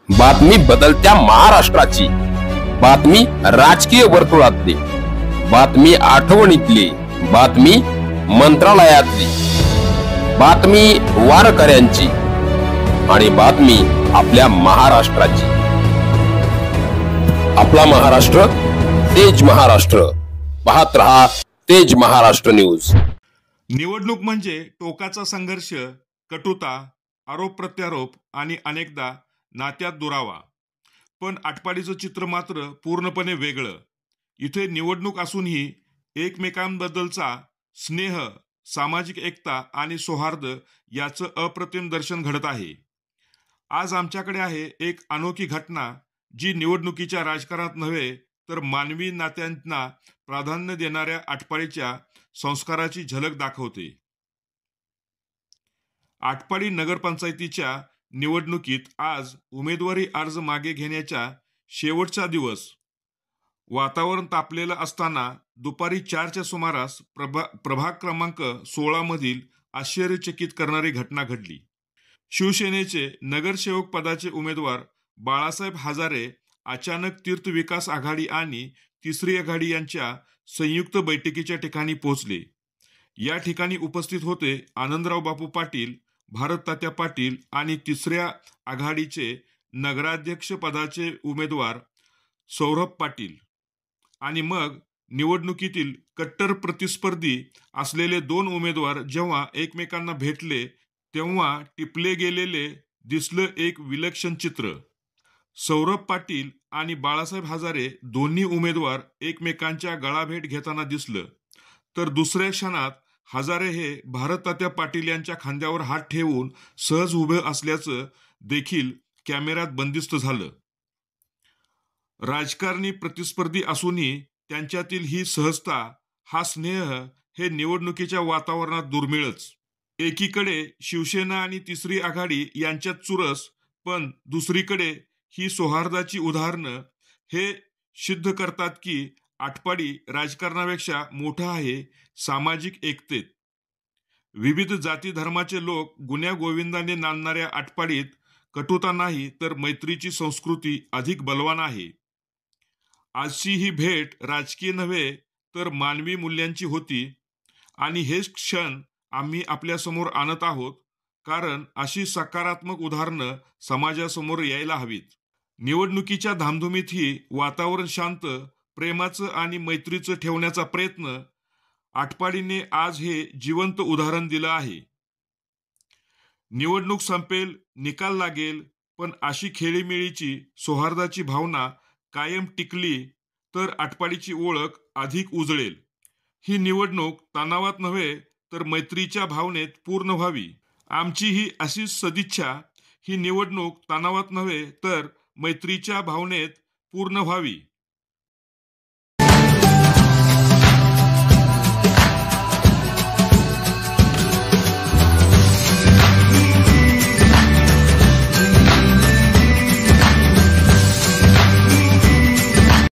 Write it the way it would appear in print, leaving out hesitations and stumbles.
बातमी बदलत्या महाराष्ट्राची, बातमी राजकीय वर्तुळातली, बातमी आठवणीतली, बातमी मंत्रालयातली, बातमी वारकऱ्यांची आणि बातमी आपल्या महाराष्ट्राची। आपला महाराष्ट्र, तेज महाराष्ट्र। पाहत रहा तेज महाराष्ट्र न्यूज। निवडणूक म्हणजे टोकाचा संघर्ष, कटुता, आरोप प्रत्यारोप आणि अनेकदा नात्यात दुरावा। पण आटपाडीचं चित्र मात्र पूर्णपणे वेगळं। इथे निवडणूक असूनही एकमेकांबद्दलचा स्नेह, सामाजिक एकता आणि सौहार्द याचं अप्रतिम दर्शन घडत आहे। आज आमच्याकडे आहे एक अनोखी घटना, जी निवडणुकीच्या राजकारणात नव्हे तर मानवी नात्यांना प्राधान्य देणाऱ्या आटपाडीच्या संस्काराची झलक दाखवते। आटपाडी नगरपंचायतीच्या निवडणुकीत आज उमेदवारी अर्ज मागे घेण्याचा शेवटचा दिवस। वातावरण तापलेलं असताना दुपारी 4च्या सुमारास प्रभाग क्रमांक 16 मधील आश्चर्यचकित करणारी घटना घडली। शिवसेनेचे नगरसेवक पदाचे उमेदवार बाळासाहेब हजारे अचानक तीर्थ विकास आघाडी आणि तिसरी आघाडी यांच्या संयुक्त बैठकीच्या ठिकाणी पोहोचले। या ठिकाणी उपस्थित होते आनंदराव बापू पाटील, भारत तात्या पाटील आणि तिसऱ्या आघाडीचे नगराध्यक्ष पदाचे उमेदवार सौरभ पाटील। आणि मग निवडणुकीतील कट्टर प्रतिस्पर्धी असलेले दोन उमेदवार जेव्हा एकमेकांना भेटले, तेव्हा टिपले गेलेले दिसलं एक विलक्षण चित्र। सौरभ पाटील आणि बाळासाहेब हजारे दोन्ही उमेदवार एकमेकांच्या गळाभेट घेताना दिसलं, तर दुसऱ्या क्षणात हजारे हे भारत तात्या पाटील यांच्या खांद्यावर हात ठेवून सहज उभे असल्याचं देखील कॅमेऱ्यात बंदिस्त झालं। राजकारणी प्रतिस्पर्धी असूनही त्यांच्यातील ही सहजता, हा स्नेह हे निवडणुकीच्या वातावरणात दुर्मिळच। एकीकडे शिवसेना आणि तिसरी आघाडी यांच्यात चुरस, पण दुसरीकडे ही सौहार्दाची उदाहरणं हे सिद्ध करतात की आटपाडी राजकारणापेक्षा मोठा आहे सामाजिक एकतेत। विविध जाती धर्माचे लोक गुण्या गोविंदाने नांदणाऱ्या आटपाडीत कटुता नाही तर मैत्रीची संस्कृती अधिक बलवान आहे। आजची ही भेट राजकीय नव्हे तर मानवी मूल्यांची होती, आणि हेच क्षण आम्ही आपल्या समोर आणत आहोत, कारण अशी सकारात्मक उदाहरणं समाजासमोर यायला हवीत। निवडणुकीच्या धामधुमीतही वातावरण शांत, प्रेमाचं आणि मैत्रीचं ठेवण्याचा प्रयत्न आटपाडीने आज हे जिवंत उदाहरण दिलं आहे। निवडणूक संपेल, निकाल लागेल, पण अशी खेळीमेळीची, सौहार्दाची भावना कायम टिकली तर आटपाडीची ओळख अधिक उजळेल। ही निवडणूक तणावात नव्हे तर मैत्रीच्या भावनेत पूर्ण व्हावी, आमची ही अशीच सदिच्छा। ही निवडणूक तणावात नव्हे तर मैत्रीच्या भावनेत पूर्ण व्हावी।